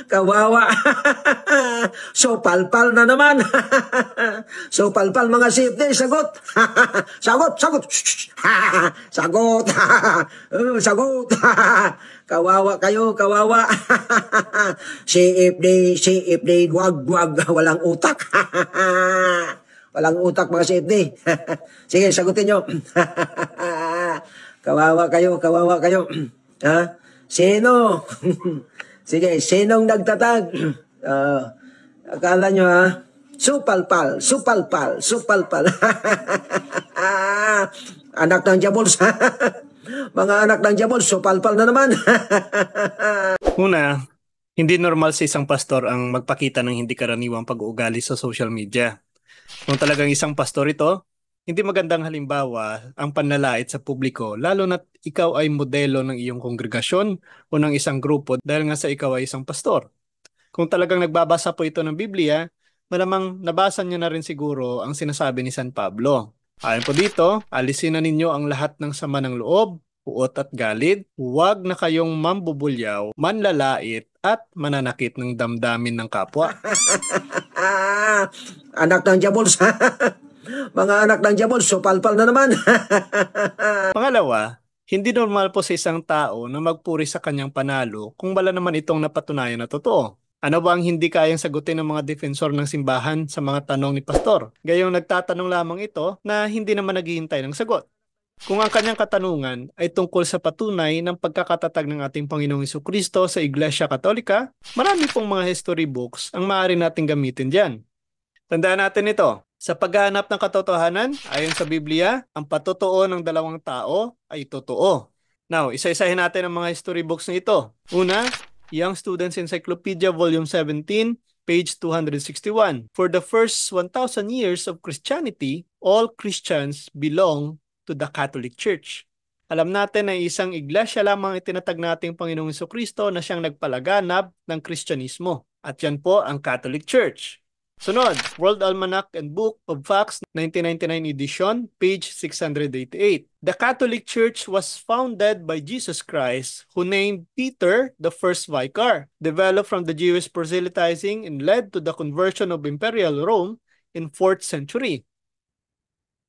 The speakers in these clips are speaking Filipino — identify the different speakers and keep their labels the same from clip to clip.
Speaker 1: Kawawa. So palpal na naman. So palpal mga safety, sagot. Sagot, sagot. Sagot. Sagot. Kawawa kayo, kawawa. CFD, wag, walang utak. Walang utak mga CFD. Sige, sagutin nyo. Kawawa kayo, kawawa kayo. Ha? Sino? Sige, sinong nagtatag? Akala nyo ha? Supalpal, supalpal, supalpal. Anak ng Diabols. Mga anak ng Diabols, supalpal na naman.
Speaker 2: Una, hindi normal sa isang pastor ang magpakita ng hindi karaniwang pag-uugali sa social media. Kung talagang isang pastor ito, hindi magandang halimbawa ang panlalait sa publiko, lalo na't ikaw ay modelo ng iyong kongregasyon o ng isang grupo dahil nga sa ikaw ay isang pastor. Kung talagang nagbabasa po ito ng Biblia, malamang nabasa niyo na rin siguro ang sinasabi ni San Pablo. Ayon po dito, alisin na ninyo ang lahat ng sama ng loob, puot at galit, huwag na kayong mambubulyaw, manlalait at mananakit ng damdamin ng kapwa.
Speaker 1: Anak ng Diabols. Mga anak ng Diabols, supalpal na naman.
Speaker 2: Pangalawa, hindi normal po sa isang tao na magpuri sa kanyang panalo kung wala naman itong napatunayan na totoo. Ano ba ang hindi kayang sagutin ng mga defensor ng simbahan sa mga tanong ni pastor? Gayong nagtatanong lamang ito na hindi naman naghihintay ng sagot. Kung ang kanyang katanungan ay tungkol sa patunay ng pagkakatatag ng ating Panginoong Jesucristo sa Iglesia Katolika, marami pong mga history books ang maaari nating gamitin diyan. Tandaan natin ito. Sa paghahanap ng katotohanan, ayon sa Biblia, ang patotoo ng dalawang tao ay totoo. Now, isa-isahin natin ang mga history books na ito. Una, Young Student's Encyclopedia Volume 17, page 261. For the first 1,000 years of Christianity, all Christians belong to the Catholic Church. Alam natin na isang iglesia lamang itinatag nating Panginoong Jesucristo na siyang nagpalaganap ng Kristyanismo. At yan po ang Catholic Church. Sunod, World Almanac and Book of Facts, 1999 edition, page 688. The Catholic Church was founded by Jesus Christ, who named Peter the first vicar, developed from the Jewish proselytizing and led to the conversion of Imperial Rome in 4th century.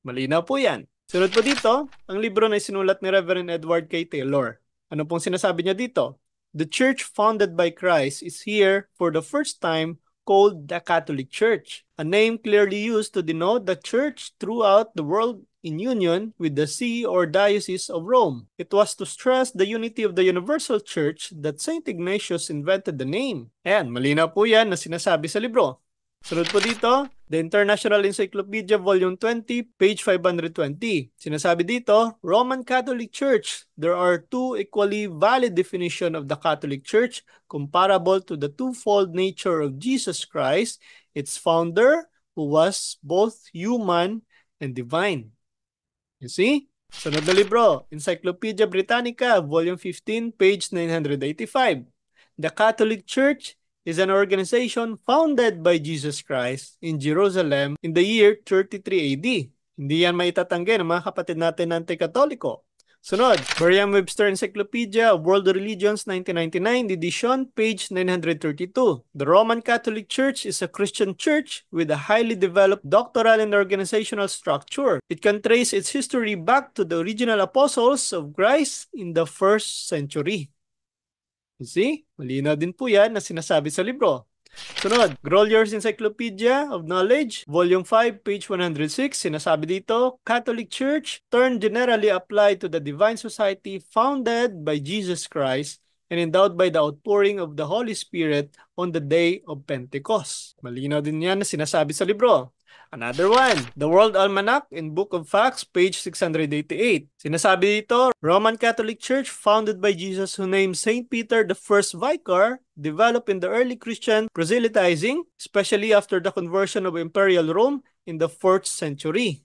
Speaker 2: Malinaw po yan. Sunod po dito, ang libro na isinulat ni Reverend Edward K. Taylor. Ano pong sinasabi niya dito? The church founded by Christ is here for the first time called the Catholic Church, a name clearly used to denote the church throughout the world in union with the see or diocese of Rome. It was to stress the unity of the universal church that St. Ignatius invented the name. Ayan, malinaw po yan na sinasabi sa libro. Sunod po dito, The International Encyclopedia Volume 20, page 520. Sinasabi dito, Roman Catholic Church. There are two equally valid definitions of the Catholic Church comparable to the twofold nature of Jesus Christ, its founder, who was both human and divine. You see? Sunod na libro, Encyclopedia Britannica, Volume 15, page 985. The Catholic Church is an organization founded by Jesus Christ in Jerusalem in the year 33 AD. Hindi yan maitatanggi ng mga kapatid natin na anti-katoliko. Sunod, Merriam-Webster Encyclopedia of World Religions 1999 edition, page 932. The Roman Catholic Church is a Christian church with a highly developed doctoral and organizational structure. It can trace its history back to the original apostles of Christ in the 1st century. You see? Malinaw din po yan na sinasabi sa libro. Sunod, Grollier's Encyclopedia of Knowledge, Volume 5, page 106. Sinasabi dito, Catholic Church, term generally applied to the Divine Society founded by Jesus Christ and endowed by the outpouring of the Holy Spirit on the day of Pentecost. Malinaw din yan na sinasabi sa libro. Another one, the World Almanac in Book of Facts, page 688. Sinasabi dito, Roman Catholic Church founded by Jesus who named St. Peter the first vicar, developed in the early Christian proselytizing, especially after the conversion of Imperial Rome in the 4th century.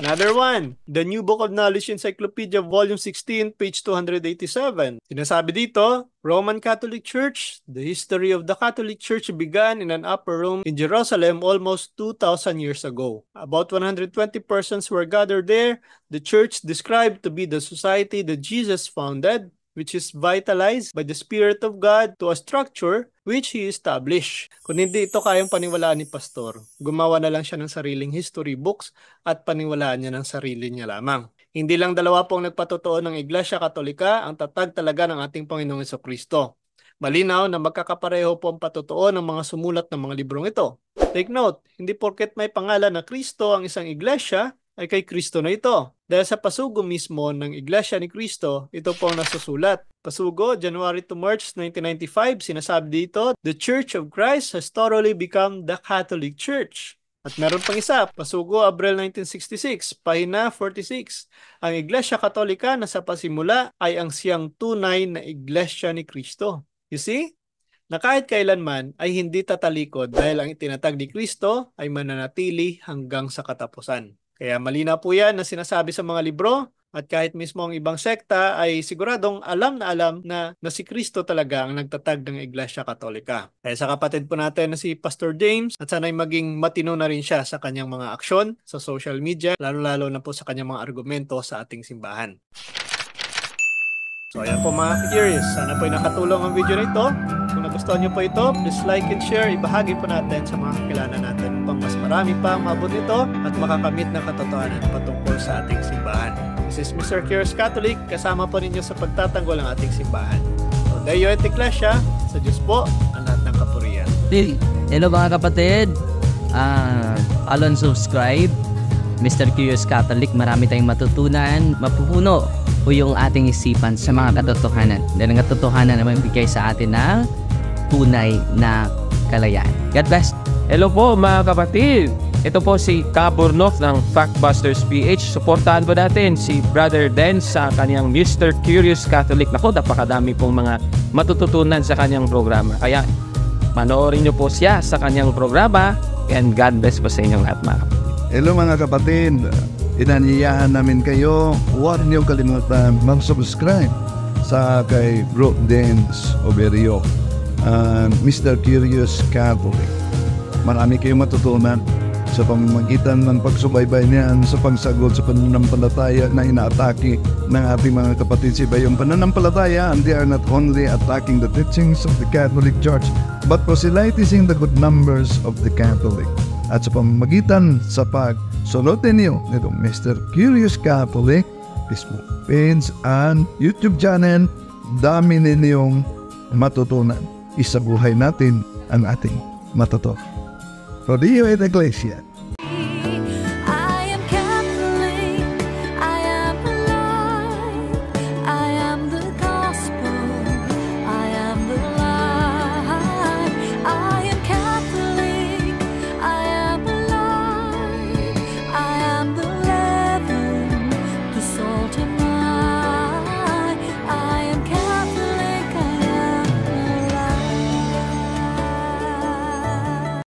Speaker 2: Another one, the New Book of Knowledge Encyclopedia, Volume 16, page 287. Sinasabi dito, Roman Catholic Church, the history of the Catholic Church began in an upper room in Jerusalem almost 2,000 years ago. About 120 persons were gathered there. The church described to be the society that Jesus founded. which is vitalized by the Spirit of God to a structure which He established. Kung hindi ito kayang paniwalaan ni Pastor, gumawa na lang siya ng sariling history books at paniwalaan niya ng sarili niya lamang. Hindi lang dalawa pong nagpatotoo ng Iglesia Katolika ang tatag talaga ng ating Panginoong Jesucristo. Malinaw na magkakapareho po ang patotoo ng mga sumulat ng mga librong ito. Take note, hindi porket may pangalan na Kristo ang isang iglesia, ay kay Kristo na ito. Dahil sa pasugo mismo ng Iglesia ni Kristo, ito po ang nasusulat. Pasugo, January to March 1995, sinasabi dito, "The Church of Christ has thoroughly become the Catholic Church." At meron pang isa, Pasugo, Abril 1966, pahina 46. Ang Iglesia Katolika na sa pasimula ay ang siyang tunay na Iglesia ni Kristo. You see? Na kahit kailanman ay hindi tatalikod dahil ang itinatag ni Kristo ay mananatili hanggang sa katapusan. Kaya malinaw po yan na sinasabi sa mga libro at kahit mismo ang ibang sekta ay siguradong alam na si Kristo talaga ang nagtatag ng Iglesia Katolika. Kaya sa kapatid po natin na si Pastor James at sana'y maging matino na rin siya sa kanyang mga aksyon sa social media, lalo-lalo na po sa kanyang mga argumento sa ating simbahan. So ayan po mga curious, sana po ay nakatulong ang video na ito. Kung nagustuhan nyo po ito, please like and share, ibahagi po natin sa mga kakilala natin upang mas marami pa maabot ito at makakamit ng katotohanan patungkol sa ating simbahan. This is Mr. Curious Catholic, kasama po ninyo sa pagtatanggol ng ating simbahan. So Deo et Ecclesia, sa Diyos po ang lahat ng kapurihan.
Speaker 3: Hello mga kapatid, follow and subscribe. Mr. Curious Catholic, marami tayong matutunan, mapupuno po yung ating isipan sa mga katotohanan. Dahil ang katotohanan naman bigay sa atin ng tunay na kalayaan. God bless.
Speaker 4: Hello po mga kapatid. Ito po si Kaburnoff ng Factbusters PH. Suportahan po natin si Brother Den sa kanyang Mr. Curious Catholic. Naku, napakadami pong mga matututunan sa kanyang programa. Kaya panoorin niyo po siya sa kanyang programa and God bless po sa inyong lahat mga kapatid.
Speaker 5: Hello mga kapatid, inanyayahan namin kayo, huwag niyo kalimutan mag-subscribe sa kay Bro Dens Oberio, Mr. Curious Catholic. Marami kayong matutunan sa pamamagitan ng pagsubaybay niyan sa pagsagot sa pananampalataya na inaatake ng ating mga kapatid sa iba. Yung pananampalataya, and they are not only attacking the teachings of the Catholic Church, but proselytizing the good numbers of the Catholic. At sa pamamagitan sa pagsunod ninyo nitong Mr. Curious Catholic Facebook page and YouTube channel, dami ninyong matutunan. Isabuhay natin ang ating matuto. Rodeo et Ecclesia.